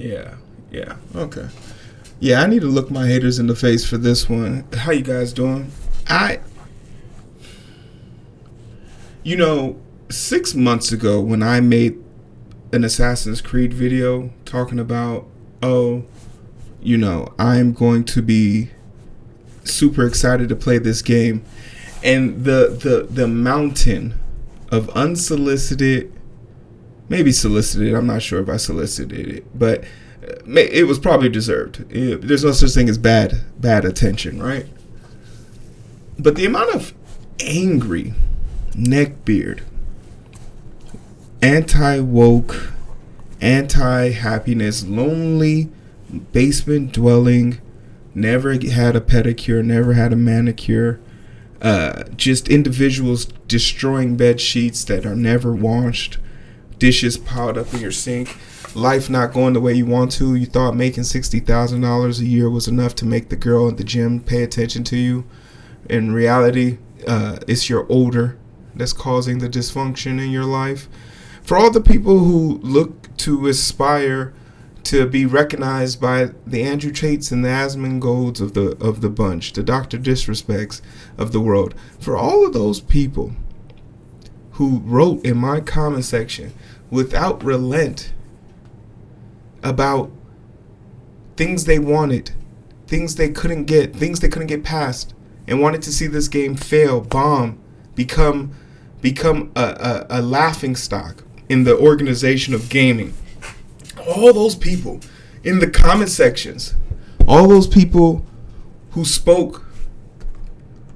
Yeah. Yeah. Okay. Yeah, I need to look my haters in the face for this one. How you guys doing? 6 months ago when I made an Assassin's Creed video talking about, I'm going to be super excited to play this game, and the mountain of unsolicited, maybe solicited, I'm not sure if I solicited it, but it was probably deserved. There's no such thing as bad attention, right? But the amount of angry, neckbeard, anti-woke, anti-happiness, lonely, basement-dwelling, never had a pedicure, never had a manicure, just individuals destroying bed sheets that are never washed, dishes piled up in your sink, life not going the way you want to. You thought making $60,000 a year was enough to make the girl at the gym pay attention to you. In reality, it's your odor that's causing the dysfunction in your life. For all the people who look to aspire to be recognized by the Andrew Tates and the Asmongold's of the bunch, the Dr. Disrespects of the world, for all of those people who wrote in my comment section without relent about things they wanted, things they couldn't get past, and wanted to see this game fail, bomb, become a laughing stock in the organization of gaming. All those people in the comment sections, all those people who spoke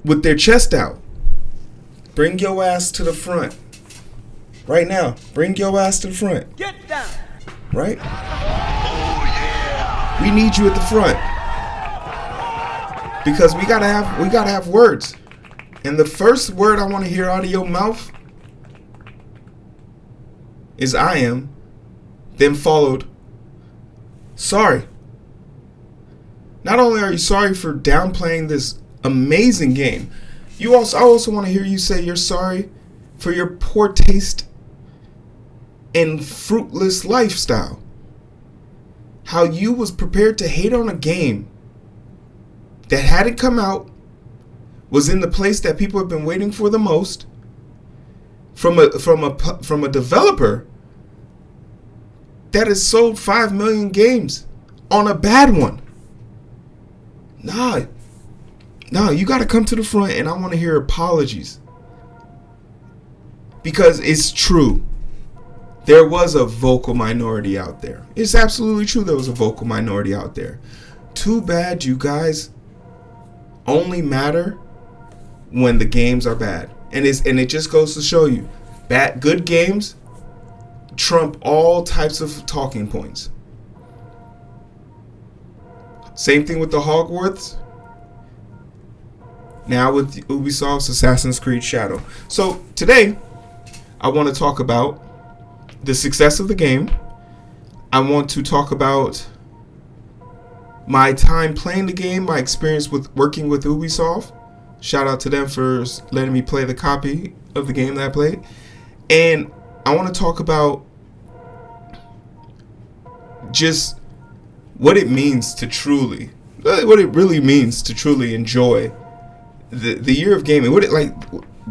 with their chest out, bring your ass to the front right now. Bring your ass to the front. Get down. Right? Oh yeah. We need you at the front because we gotta have words. And the first word I want to hear out of your mouth is "I am," then followed sorry. Not only are you sorry for downplaying this amazing game, I also want to hear you say you're sorry for your poor taste and fruitless lifestyle. How you was prepared to hate on a game that hadn't come out, was in the place that people have been waiting for the most, from a developer that has sold 5 million games on a bad one. Nah, you got to come to the front, and I want to hear apologies. Because it's true. There was a vocal minority out there. It's absolutely true there was a vocal minority out there. Too bad you guys only matter when the games are bad. And it just goes to show you, good games trump all types of talking points. Same thing with the Hogwarts. Now with Ubisoft's Assassin's Creed Shadow. So today, I want to talk about the success of the game. I want to talk about my time playing the game, my experience with working with Ubisoft. Shout out to them for letting me play the copy of the game that I played. And I want to talk about just what it really means to truly enjoy the year of gaming.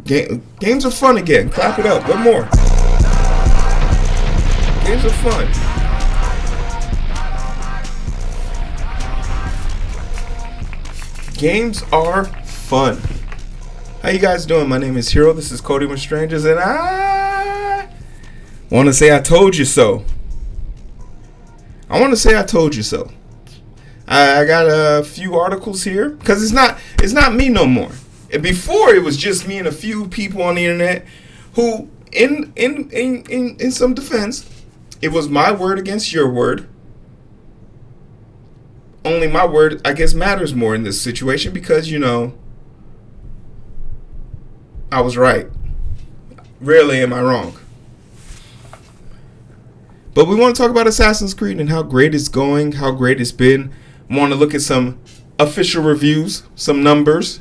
Games are fun again. Clap it up. What more? Games are fun. Games are fun. How you guys doing? My name is Hero. This is Coding with Strangers, and I want to say I told you so. I got a few articles here because it's not me no more. Before it was just me and a few people on the internet who, in some defense, it was my word against your word. Only my word, I guess, matters more in this situation because, I was right. Rarely am I wrong. But we want to talk about Assassin's Creed and how great it's going, how great it's been. We want to look at some official reviews, some numbers,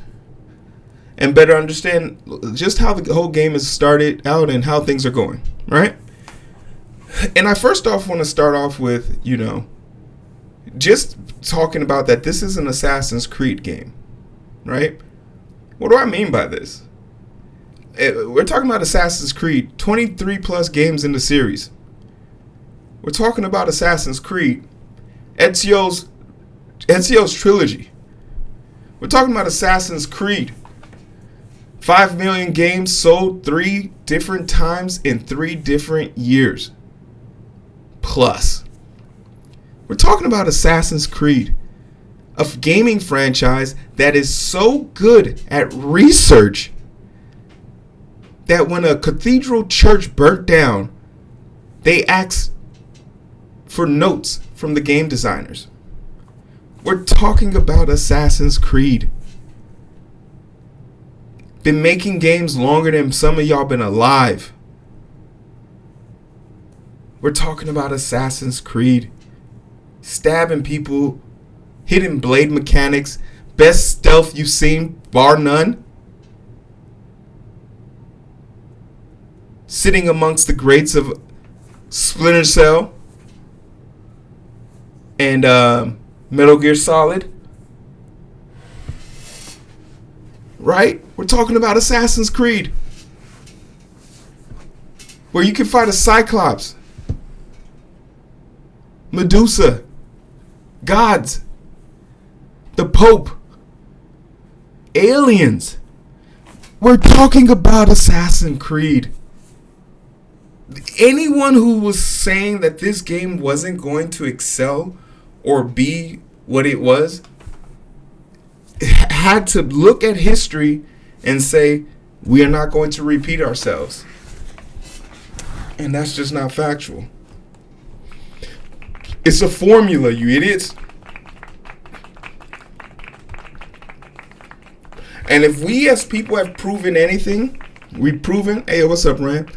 and better understand just how the whole game has started out and how things are going, right? And I first off want to start off with, just talking about that this is an Assassin's Creed game, right? What do I mean by this? We're talking about Assassin's Creed, 23 plus games in the series. We're talking about Assassin's Creed, Ezio's trilogy. We're talking about Assassin's Creed. 5 million games sold 3 different times in 3 different years. Plus. We're talking about Assassin's Creed, a gaming franchise that is so good at research that when a cathedral church burnt down, they asked for notes from the game designers. We're talking about Assassin's Creed. Been making games longer than some of y'all been alive. We're talking about Assassin's Creed. Stabbing people, hidden blade mechanics, best stealth you've seen, bar none. Sitting amongst the greats of Splinter Cell and Metal Gear Solid. Right? We're talking about Assassin's Creed, where you can fight a Cyclops, Medusa, gods, the Pope, aliens. We're talking about Assassin's Creed. Anyone who was saying that this game wasn't going to excel or be what it was had to look at history and say, we are not going to repeat ourselves. And that's just not factual. It's a formula, you idiots. And if we as people have proven anything, we've proven, hey, what's up, Rand?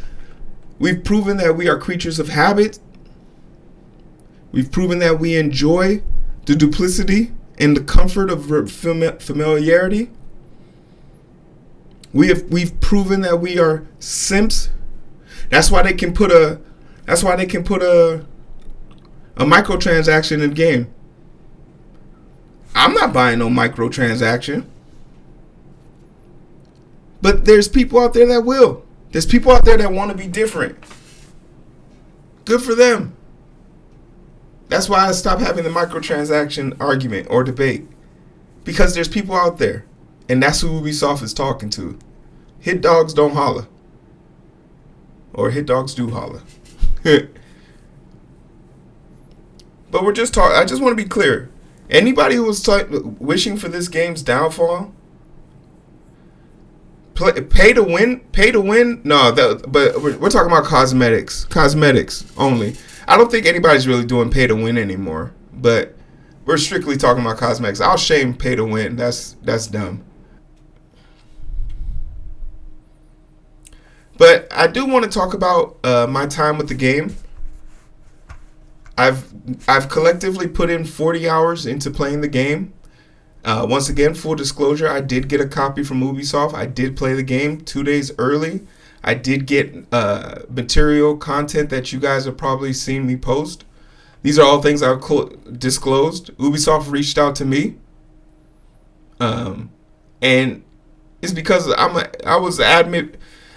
We've proven that we are creatures of habit. We've proven that we enjoy the duplicity and the comfort of familiarity. We've proven that we are simps. That's why they can put a microtransaction in the game. I'm not buying no microtransaction. But there's people out there that will. There's people out there that want to be different. Good for them. That's why I stopped having the microtransaction argument or debate. Because there's people out there. And that's who Ubisoft is talking to. Hit dogs don't holler. Or hit dogs do holler. But we're just talking. I just want to be clear. Anybody who was wishing for this game's downfall, pay to win. No, but we're talking about cosmetics only. I don't think anybody's really doing pay to win anymore. But we're strictly talking about cosmetics. I'll shame pay to win. That's dumb. But I do want to talk about my time with the game. I've collectively put in 40 hours into playing the game. Once again, full disclosure, I did get a copy from Ubisoft. I did play the game 2 days early. I did get material content that you guys have probably seen me post. These are all things I've disclosed. Ubisoft reached out to me. And it's because I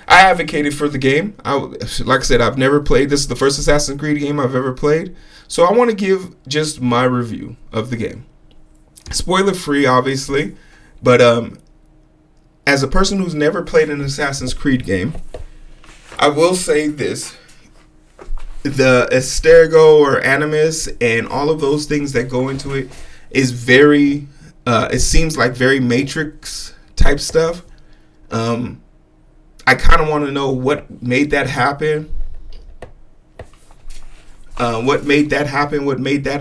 advocated for the game. Like I said, I've never played. This is the first Assassin's Creed game I've ever played. So I want to give just my review of the game. Spoiler free, obviously. But as a person who's never played an Assassin's Creed game, I will say this. The Estergo or Animus and all of those things that go into it is very, it seems like very Matrix type stuff. I kind of want to know what made that happen. What made that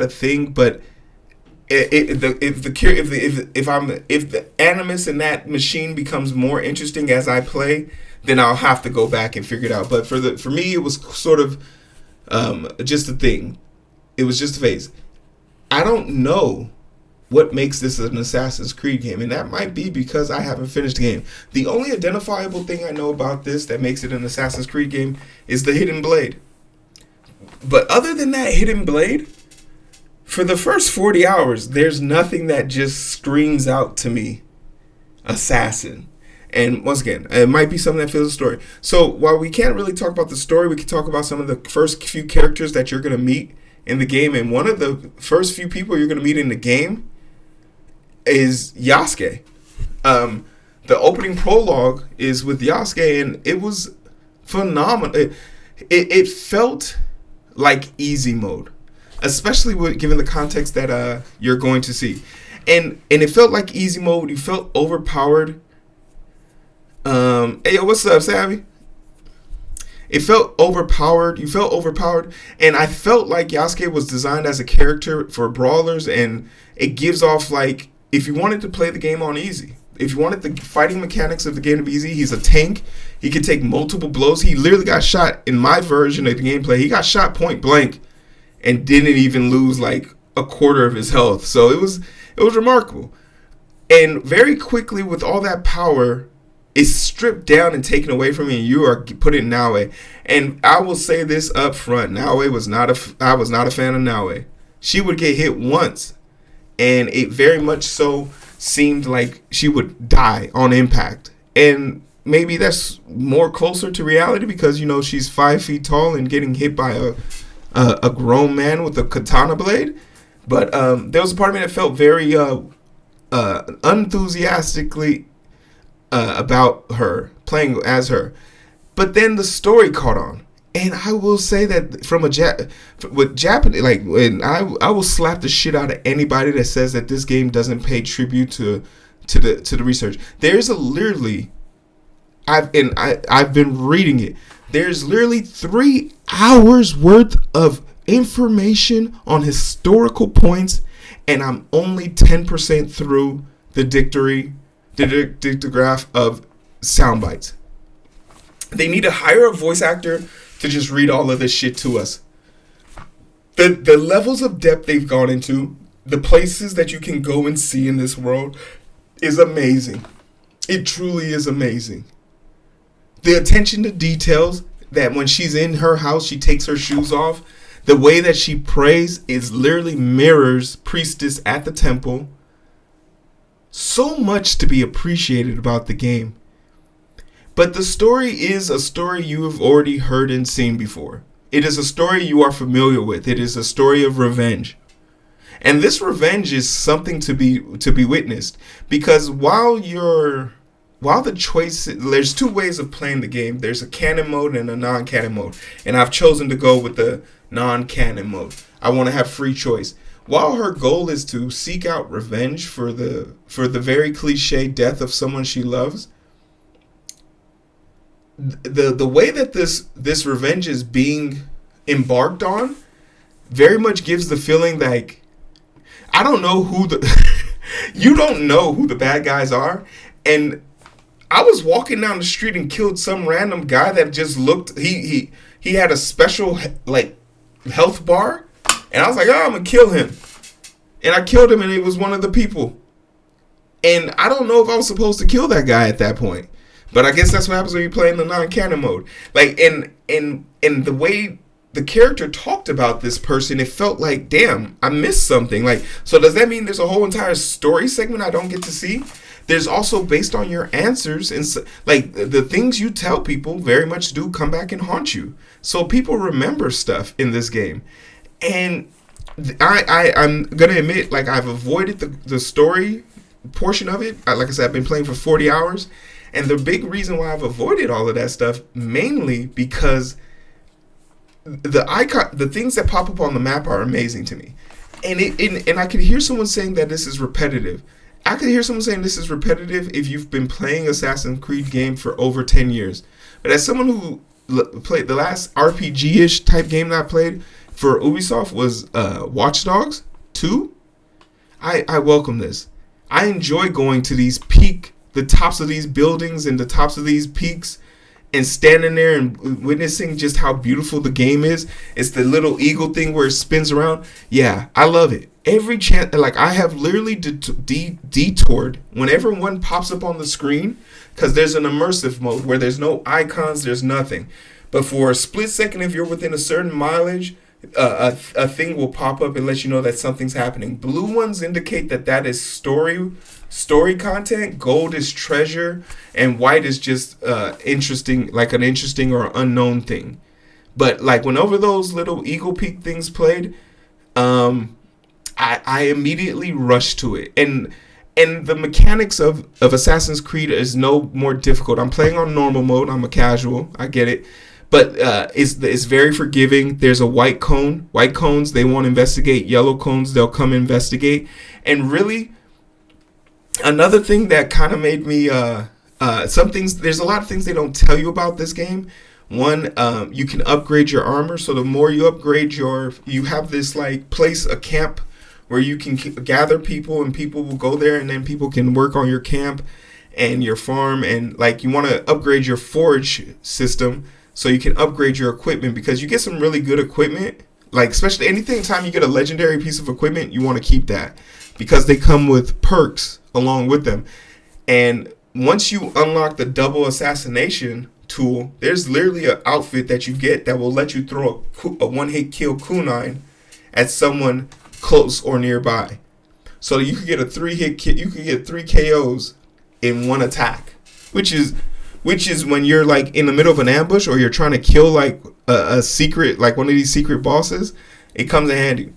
a thing? But if the Animus in that machine becomes more interesting as I play, then I'll have to go back and figure it out. But for me, it was sort of just a thing. It was just a phase. I don't know what makes this an Assassin's Creed game, and that might be because I haven't finished the game. The only identifiable thing I know about this that makes it an Assassin's Creed game is the hidden blade. But other than that hidden blade, For the first 40 hours, there's nothing that just screams out to me assassin. And once again, it might be something that fills the story. So while we can't really talk about the story, we can talk about some of the first few characters that you're going to meet in the game. And one of the first few people you're going to meet in the game is Yasuke. The opening prologue is with Yasuke, and it was phenomenal. It felt like easy mode, especially given the context that you're going to see. And it felt like easy mode. You felt overpowered. Hey, yo, what's up, Savvy? It felt overpowered. You felt overpowered. And I felt like Yasuke was designed as a character for brawlers, and it gives off like, if you wanted to play the game on easy, if you wanted the fighting mechanics of the game to be easy, he's a tank. He could take multiple blows. He literally got shot in my version of the gameplay. He got shot point blank and didn't even lose like a quarter of his health. So it was remarkable. And very quickly, with all that power, it's stripped down and taken away from you, and you are put in Naue. And I will say this up front: I was not a fan of Naue. She would get hit once, and it very much so seemed like she would die on impact. And maybe that's more closer to reality because, you know, she's 5 feet tall and getting hit by a grown man with a katana blade. But there was a part of me that felt very unenthusiastically about her playing as her. But then the story caught on. And I will say that from with Japanese, like, when I will slap the shit out of anybody that says that this game doesn't pay tribute to the research. There's literally, I've been reading it. There's literally 3 hours worth of information on historical points, and I'm only 10% through the dictograph of sound bites. They need to hire a voice actor to just read all of this shit to us. The levels of depth they've gone into, the places that you can go and see in this world is amazing. It truly is amazing. The attention to details, that when she's in her house, she takes her shoes off. The way that she prays is literally mirrors Priestess at the temple. So much to be appreciated about the game. But the story is a story you have already heard and seen before. It is a story you are familiar with. It is a story of revenge. And this revenge is something to be witnessed. Because while the choice, there's 2 ways of playing the game. There's a canon mode and a non-canon mode. And I've chosen to go with the non-canon mode. I want to have free choice. While her goal is to seek out revenge for the very cliche death of someone she loves, the way that this revenge is being embarked on very much gives the feeling like, I don't know who you don't know who the bad guys are. And I was walking down the street and killed some random guy that just looked, he had a special like health bar, and I was like, oh, I'm gonna kill him. And I killed him, and it was one of the people. And I don't know if I was supposed to kill that guy at that point. But I guess that's what happens when you play in the non-canon mode. Like, and the way the character talked about this person, it felt like, damn, I missed something. Like, so does that mean there's a whole entire story segment I don't get to see? There's also, based on your answers, and like the things you tell people very much do come back and haunt you. So people remember stuff in this game. And I'm going to admit, like, I've avoided the story portion of it. Like I said, I've been playing for 40 hours. And the big reason why I've avoided all of that stuff, mainly because the things that pop up on the map are amazing to me. And I could hear someone saying that this is repetitive. I could hear someone saying this is repetitive if you've been playing Assassin's Creed game for over 10 years. But as someone who played the last RPG-ish type game that I played for Ubisoft was Watch Dogs 2, I welcome this. I enjoy going to the tops of these buildings and the tops of these peaks and standing there and witnessing just how beautiful the game is. It's the little eagle thing where it spins around. Yeah, I love it. Every chance, like, I have literally detoured whenever one pops up on the screen, because there's an immersive mode where there's no icons, there's nothing. But for a split second, if you're within a certain mileage, a thing will pop up and let you know that something's happening. Blue ones indicate that is story content. Gold is treasure, and white is just interesting, like an interesting or unknown thing. But like whenever those little Eagle Peak things played, I immediately rushed to it. And the mechanics of Assassin's Creed is no more difficult. I'm playing on normal mode. I'm a casual. I get it. But it's very forgiving. There's a white cone. White cones, they won't investigate. Yellow cones, they'll come investigate. And really, another thing that kind of made me... some things... There's a lot of things they don't tell you about this game. One, you can upgrade your armor. So the more you upgrade you have this like place, a camp, where you can gather people, and people will go there, and then people can work on your camp and your farm. And like you want to upgrade your forge system so you can upgrade your equipment, because you get some really good equipment. Like especially anytime you get a legendary piece of equipment, you want to keep that because they come with perks along with them. And once you unlock the double assassination tool, there's literally an outfit that you get that will let you throw a one-hit kill kunai at someone close or nearby. So you could get a 3-hit kill. You could get 3 KOs in one attack, which is when you're like in the middle of an ambush or you're trying to kill like a secret, like one of these secret bosses. It comes in handy.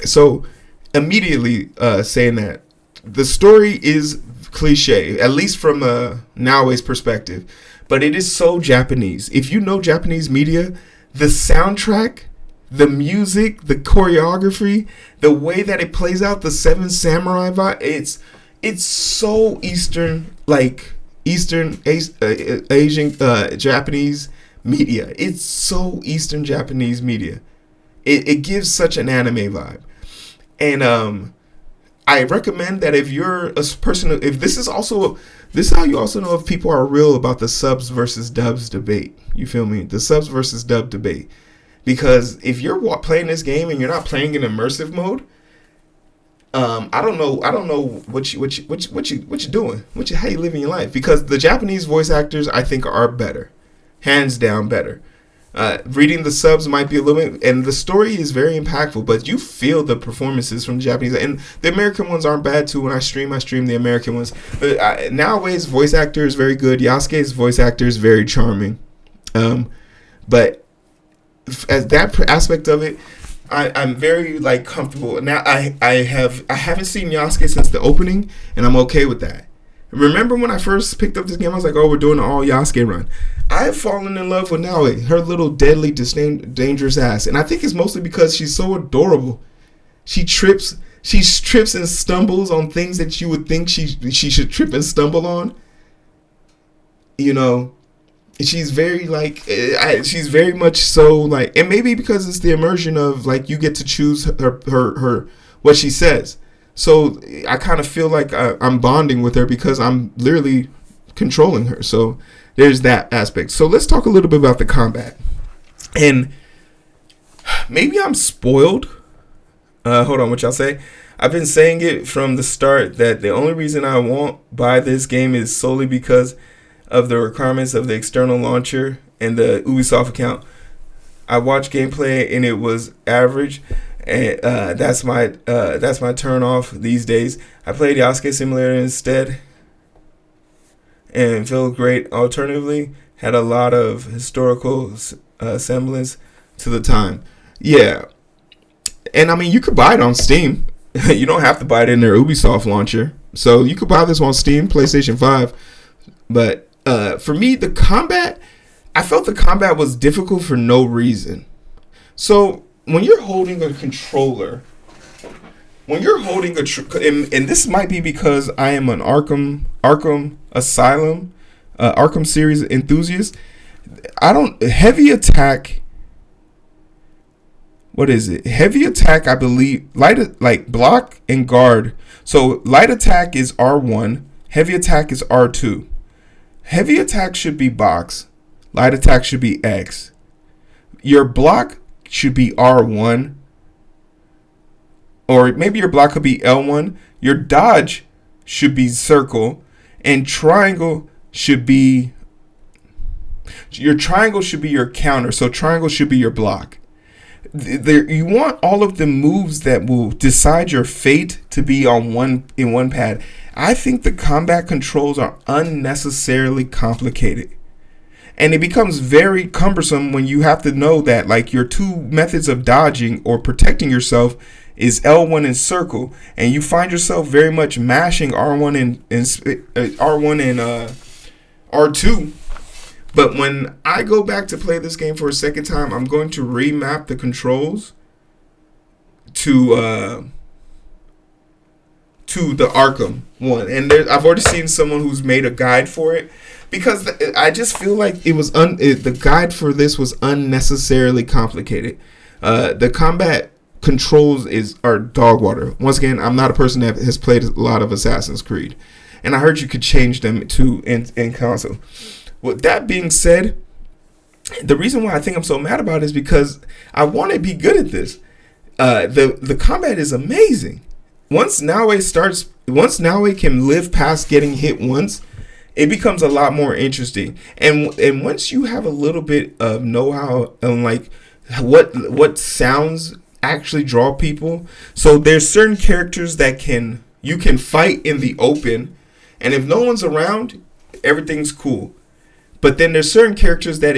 So immediately saying that the story is cliche, at least from a nowadays perspective, but it is so Japanese. If you know Japanese media, the soundtrack, the music, the choreography, the way that it plays out, the Seven Samurai vibe, it's so Eastern, like Asian, Japanese media. It's so Eastern Japanese media. It gives such an anime vibe. And I recommend that if you're a person, if this is how you also know if people are real about the subs versus dubs debate. You feel me? The subs versus dub debate. Because if you're playing this game and you're not playing in immersive mode, I don't know what you doing, how you living your life. Because the Japanese voice actors, I think, are better, hands down better. Reading the subs might be a little bit, and the story is very impactful, but you feel the performances from the Japanese, and the American ones aren't bad too. When I stream the American ones. But nowadays, voice actor is very good. Yasuke's voice actor is very charming, but as that aspect of it, I'm very like comfortable now. I haven't seen Yasuke since the opening, and I'm okay with that. Remember when I first picked up this game, I was like, oh, we're doing an all Yasuke run. I have fallen in love with Naoe, her little deadly, dangerous ass. And I think it's mostly because she's so adorable. She trips and stumbles on things that you would think she should trip and stumble on. You know, she's very like, she's very much so like, and maybe because it's the immersion of like, you get to choose her what she says. So I kind of feel like I'm bonding with her because I'm literally controlling her. So there's that aspect. So let's talk a little bit about the combat. And maybe I'm spoiled. Hold on, what y'all say? I've been saying it from the start that the only reason I won't buy this game is solely because of the requirements of the external launcher and the Ubisoft account. I watched gameplay and it was average. And that's my turn off these days. I played Yasuke Simulator instead and felt great. Alternatively, had a lot of historical semblance to the time. Yeah, and I mean you could buy it on Steam. You don't have to buy it in their Ubisoft launcher. So you could buy this on Steam, PlayStation 5. But for me, the combat, I felt the combat was difficult for no reason. So when you're holding a controller, and this might be because I am an Arkham Asylum, Arkham series enthusiast. Heavy attack. What is it? Heavy attack, I believe, like block and guard. So light attack is R1, heavy attack is R2. Heavy attack should be box, light attack should be X. Your block should be R1, or maybe your block could be L1. Your dodge should be circle, and triangle should be your counter. So triangle should be your block. You want all of the moves that will decide your fate to be on one pad. I think the combat controls are unnecessarily complicated. And it becomes very cumbersome when you have to know that like your two methods of dodging or protecting yourself is L1 and circle, and you find yourself very much mashing R1 and R1 and R2. But when I go back to play this game for a second time, I'm going to remap the controls to the Arkham one, and I've already seen someone who's made a guide for it, because I just feel like it was the guide for this was unnecessarily complicated. The combat controls are dog water. Once again, I'm not a person that has played a lot of Assassin's Creed, and I heard you could change them to in console. With that being said, the reason why I think I'm so mad about it is because I want to be good at this. The combat is amazing. Once Naue can live past getting hit once, it becomes a lot more interesting. And once you have a little bit of know-how on like what sounds actually draw people, so there's certain characters that you can fight in the open, and if no one's around, everything's cool. But then there's certain characters that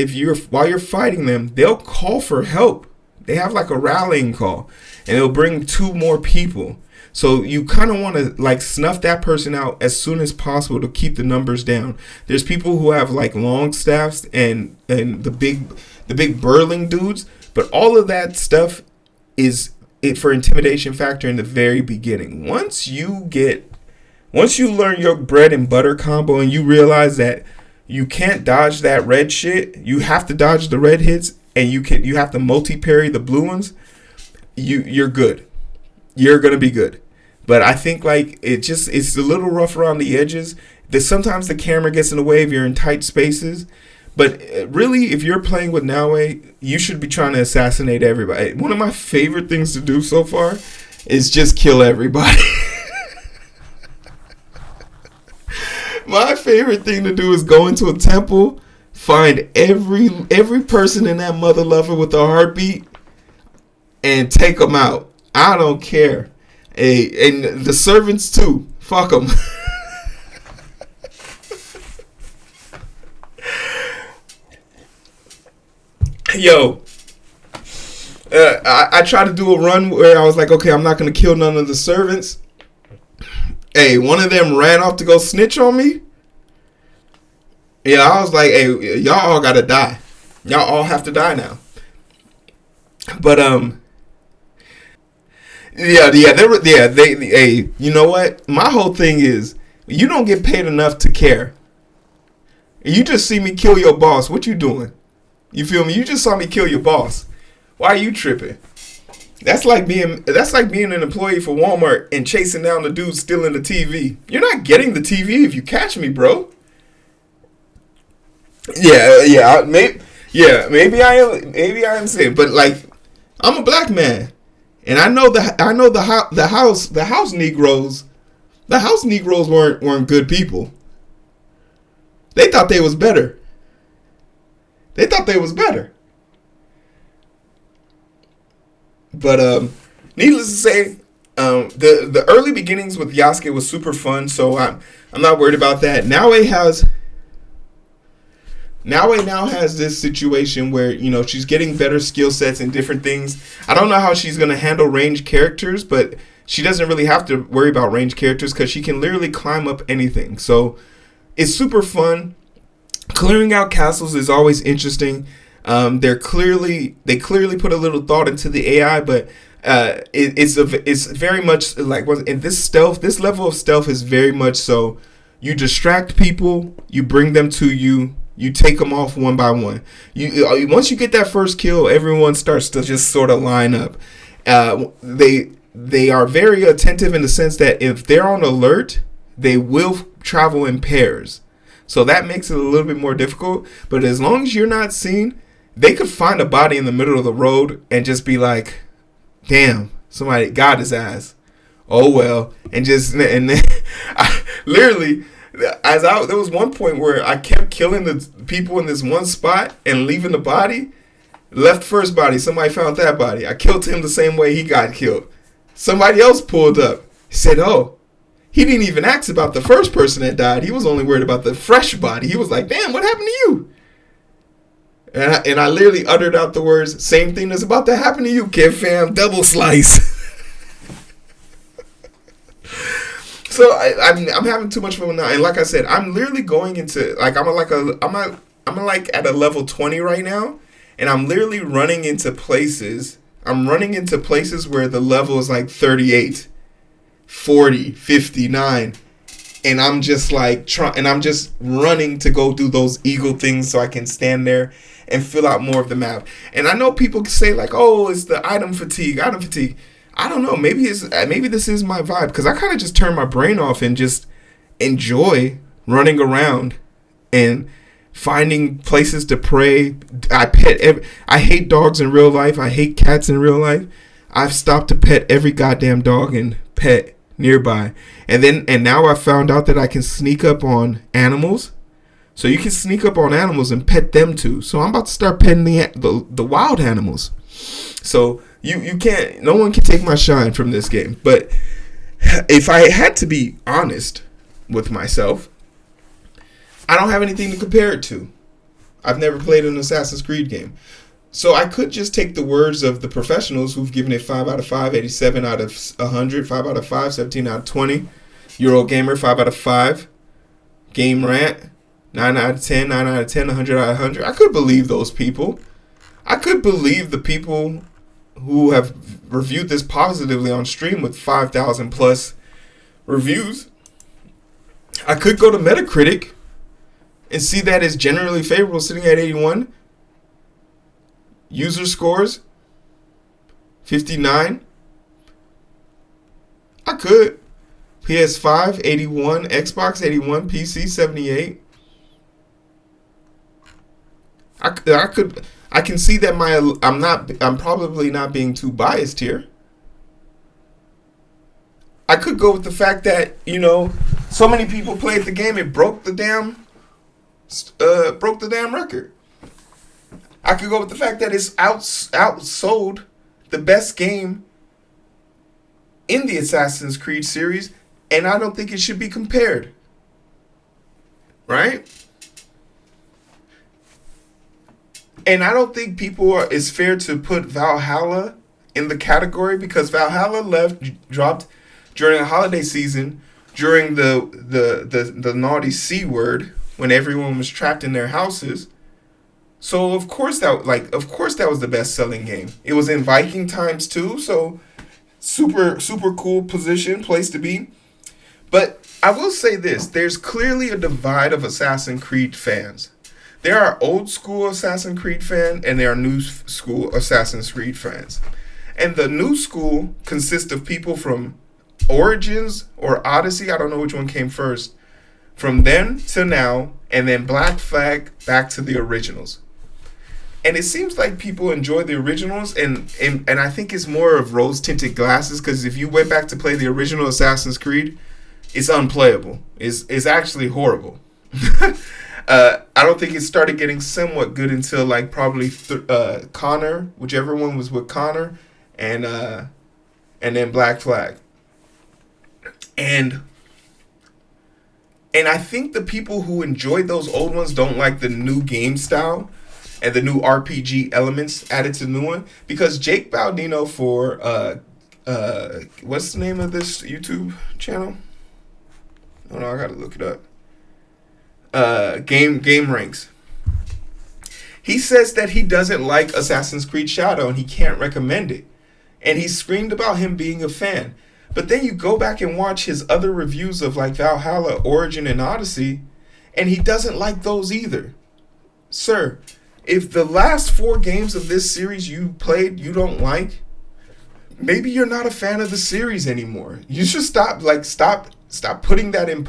while you're fighting them, they'll call for help. They have like a rallying call, and it'll bring two more people. So you kind of want to like snuff that person out as soon as possible to keep the numbers down. There's people who have like long staffs and the big burling dudes, but all of that stuff is it for intimidation factor in the very beginning. Once you learn your bread and butter combo and you realize that you can't dodge that red shit, you have to dodge the red hits, and you have to multi-parry the blue ones, you're good. You're gonna be good. But I think like it's a little rough around the edges. Sometimes the camera gets in the way if you're in tight spaces. But really, if you're playing with Naue, you should be trying to assassinate everybody. One of my favorite things to do so far is just kill everybody. My favorite thing to do is go into a temple, find every person in that mother lover with a heartbeat, and take them out. I don't care. And the servants too. Fuck them. Yo, I tried to do a run where I was like, okay, I'm not going to kill none of the servants. Hey, one of them ran off to go snitch on me. Yeah, I was like, hey, y'all all got to die. Y'all all have to die now. But, hey, you know what? My whole thing is, you don't get paid enough to care. You just see me kill your boss. What you doing? You feel me? You just saw me kill your boss. Why are you tripping? That's like being an employee for Walmart and chasing down the dude stealing the TV. You're not getting the TV if you catch me, bro. Maybe I am saying, but like, I'm a black man, and I know the house Negroes weren't good people. They thought they was better. But needless to say, the early beginnings with Yasuke was super fun, so I'm not worried about that. Naue now has this situation where, you know, she's getting better skill sets and different things. I don't know how she's going to handle ranged characters, but she doesn't really have to worry about ranged characters because she can literally climb up anything. So it's super fun. Clearing out castles is always interesting. They clearly put a little thought into the AI, but it's very much like in this level of stealth is very much so. You distract people, you bring them to you. You take them off one by one. Once you get that first kill, everyone starts to just sort of line up. They are very attentive in the sense that if they're on alert, they will travel in pairs. So that makes it a little bit more difficult. But as long as you're not seen, they could find a body in the middle of the road and just be like, "Damn, somebody got his ass." Oh well, and then literally. There was one point where I kept killing the people in this one spot and leaving the body. Left first body. Somebody found that body. I killed him the same way he got killed. Somebody else pulled up. He said, oh, he didn't even ask about the first person that died. He was only worried about the fresh body. He was like, damn, what happened to you? And I literally uttered out the words, same thing that's about to happen to you, kid fam, double slice. So I'm having too much fun now. And like I said, I'm literally going into, like, I'm at a level 20 right now. And I'm literally running into places. I'm running into places where the level is like 38. 40, 59, and I'm just like I'm just running to go do those eagle things so I can stand there and fill out more of the map. And I know people say like, oh, it's the item fatigue. I don't know. Maybe this is my vibe, because I kind of just turn my brain off and just enjoy running around and finding places to prey. I hate dogs in real life. I hate cats in real life. I've stopped to pet every goddamn dog and pet nearby. And now I found out that I can sneak up on animals. So you can sneak up on animals and pet them too. So I'm about to start petting the wild animals. So you can't, no one can take my shine from this game. But if I had to be honest with myself, I don't have anything to compare it to. I've never played an Assassin's Creed game. So I could just take the words of the professionals who've given it 5 out of 5, 87 out of 100, 5 out of 5, 17 out of 20. Eurogamer, 5 out of 5. Game Rant, 9 out of 10, 9 out of 10, 100 out of 100. I could believe those people. I could believe the people who have reviewed this positively on stream with 5,000 plus reviews. I could go to Metacritic and see that it's generally favorable, sitting at 81. User scores 59. I could. PS5 81, Xbox 81, PC 78. I can see that I'm probably not being too biased here. I could go with the fact that, so many people played the game, it broke the damn record. I could go with the fact that it's outsold the best game in the Assassin's Creed series, and I don't think it should be compared. Right? And I don't think it's fair to put Valhalla in the category, because Valhalla dropped during the holiday season, during the naughty C word, when everyone was trapped in their houses. So of course that was the best selling game. It was in Viking times too, so super cool place to be. But I will say this, there's clearly a divide of Assassin's Creed fans. There are old school Assassin's Creed fans and there are new school Assassin's Creed fans. And the new school consists of people from Origins or Odyssey, I don't know which one came first, from then to now, and then Black Flag back to the originals. And it seems like people enjoy the originals, and I think it's more of rose-tinted glasses, because if you went back to play the original Assassin's Creed, it's unplayable. It's actually horrible. I don't think it started getting somewhat good until like probably Connor, whichever one was with Connor, and then Black Flag. And I think the people who enjoyed those old ones don't like the new game style and the new RPG elements added to the new one, because Jake Baldino for what's the name of this YouTube channel? Oh no, I gotta look it up. Game Ranks. He says that he doesn't like Assassin's Creed Shadow and he can't recommend it. And he screamed about him being a fan. But then you go back and watch his other reviews of like Valhalla, Origin, and Odyssey, and he doesn't like those either. Sir, if the last 4 games of this series you played you don't like, maybe you're not a fan of the series anymore. You should stop putting that in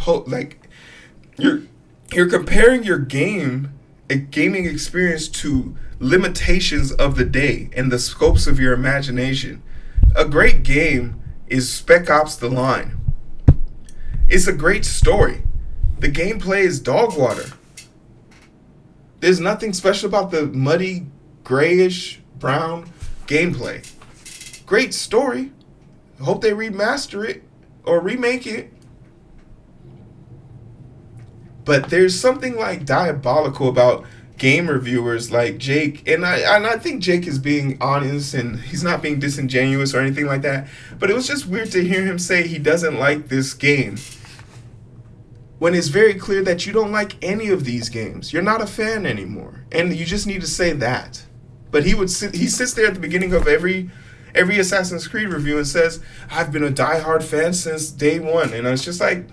you're comparing your gaming experience to limitations of the day and the scopes of your imagination. A great game is Spec Ops: The Line. It's a great story. The gameplay is dog water. There's nothing special about the muddy grayish brown gameplay. Great story. Hope they remaster it or remake it. But there's something like diabolical about game reviewers like Jake, and I think Jake is being honest and he's not being disingenuous or anything like that. But it was just weird to hear him say he doesn't like this game when it's very clear that you don't like any of these games. You're not a fan anymore, and you just need to say that. But he sits there at the beginning of every Assassin's Creed review and says, "I've been a diehard fan since day one," and I was just like,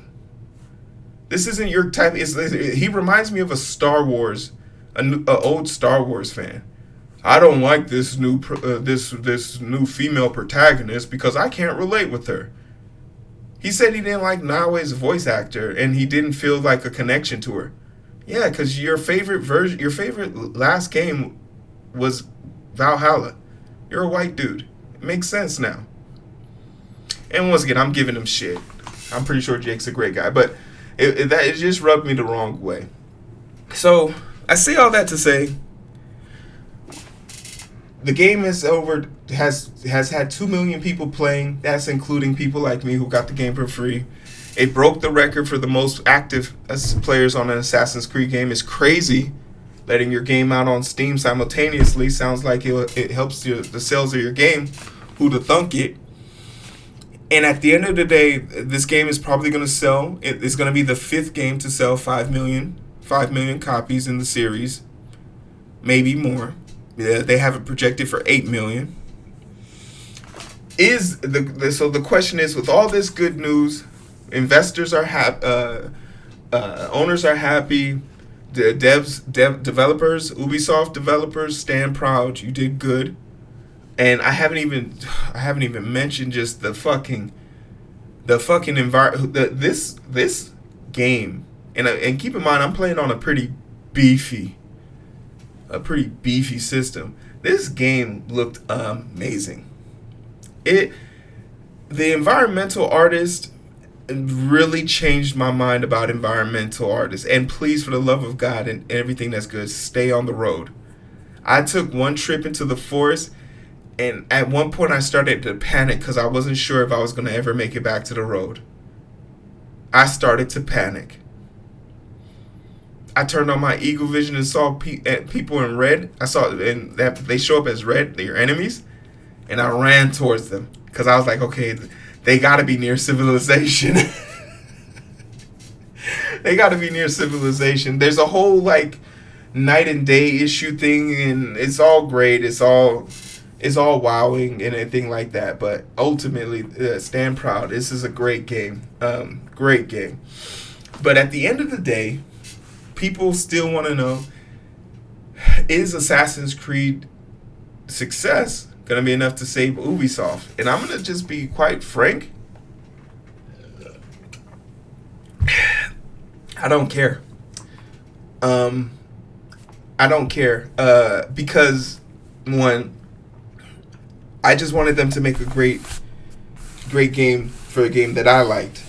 this isn't your type. He reminds me of a Star Wars, an old Star Wars fan. I don't like this new this new female protagonist because I can't relate with her. He said he didn't like Naoe's voice actor and he didn't feel like a connection to her. Yeah, because your favorite last game was Valhalla. You're a white dude. It makes sense now. And once again, I'm giving him shit. I'm pretty sure Jake's a great guy, but it just rubbed me the wrong way. So I say all that to say, the game has had 2 million people playing. That's including people like me who got the game for free. It broke the record for the most active players on an Assassin's Creed game. It's crazy. Letting your game out on Steam simultaneously sounds like it helps the sales of your game. Who'da thunk it? And at the end of the day, this game is probably going to sell. It's going to be the 5th game to sell 5 million copies in the series. Maybe more. Yeah, they have it projected for 8 million. So the question is, with all this good news, investors are happy, owners are happy, developers, Ubisoft developers stand proud. You did good. And I haven't even mentioned just the fucking environment. This game, and keep in mind, I'm playing on a pretty beefy system. This game looked amazing. The environmental artist really changed my mind about environmental artists. And please, for the love of God and everything that's good, stay on the road. I took one trip into the forest. And at one point I started to panic because I wasn't sure if I was going to ever make it back to the road. I started to panic. I turned on my eagle vision and saw people in red. I saw, and they show up as red, they're your enemies. And I ran towards them because I was like, okay, they got to be near civilization. They got to be near civilization. There's a whole like night and day issue thing, and it's all great. It's all wowing and anything like that, but ultimately, stand proud. This is a great game. Great game. But at the end of the day, people still want to know, is Assassin's Creed success going to be enough to save Ubisoft? And I'm going to just be quite frank. I don't care. I don't care. Because, one, I just wanted them to make a great game for a game that I liked.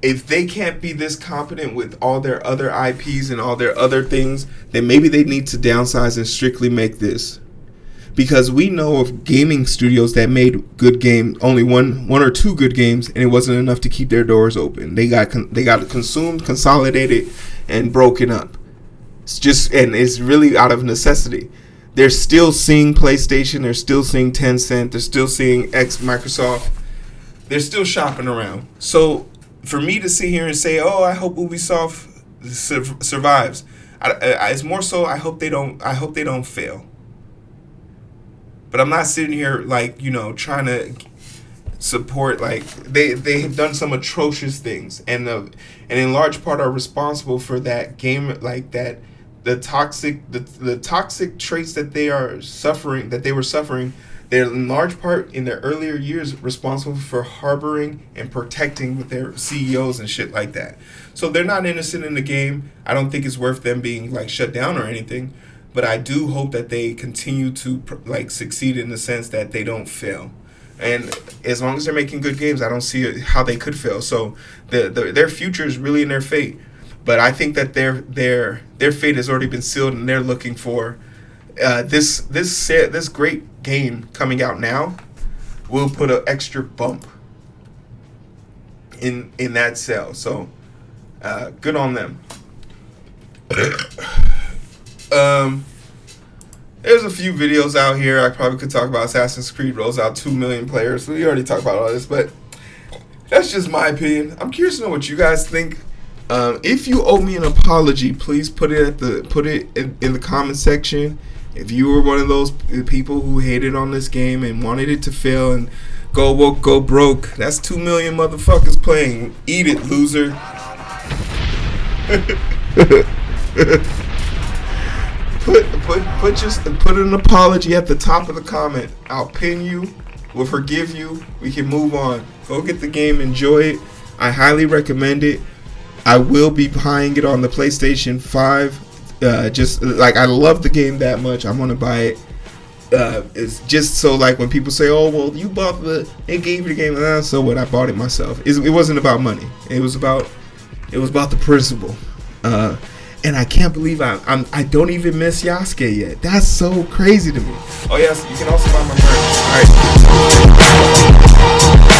If they can't be this competent with all their other IPs and all their other things, then maybe they need to downsize and strictly make this. Because we know of gaming studios that made good games, only one or two good games, and it wasn't enough to keep their doors open. They got consumed, consolidated, and broken up. And it's really out of necessity. They're still seeing PlayStation. They're still seeing Tencent. They're still seeing Microsoft. They're still shopping around. So for me to sit here and say, "Oh, I hope Ubisoft survives," it's more so I hope they don't fail. But I'm not sitting here like trying to support like they have done some atrocious things and in large part are responsible for that game like that. The toxic traits that they were suffering, they're in large part in their earlier years responsible for harboring and protecting with their CEOs and shit like that. So they're not innocent in the game. I don't think it's worth them being like shut down or anything, but I do hope that they continue to like succeed in the sense that they don't fail. And as long as they're making good games, I don't see how they could fail. So their future is really in their fate. But I think that their fate has already been sealed, and they're looking for this great game coming out now will put an extra bump in that sale. So good on them. There's a few videos out here. I probably could talk about Assassin's Creed rolls out 2 million players. We already talked about all this, but that's just my opinion. I'm curious to know what you guys think. If you owe me an apology, please put it in the comment section. If you were one of those people who hated on this game and wanted it to fail and go woke, go broke, that's 2 million motherfuckers playing. Eat it, loser. Put an apology at the top of the comment. I'll pin you. We'll forgive you. We can move on. Go get the game. Enjoy it. I highly recommend it. I will be buying it on the PlayStation 5. Just like I love the game that much, I'm gonna buy it. It's just so like when people say, "Oh, well, you bought they gave you the game," so what? I bought it myself. It wasn't about money. It was about the principle. And I can't believe I don't even miss Yasuke yet. That's so crazy to me. Oh yes, you can also buy my merch. All right.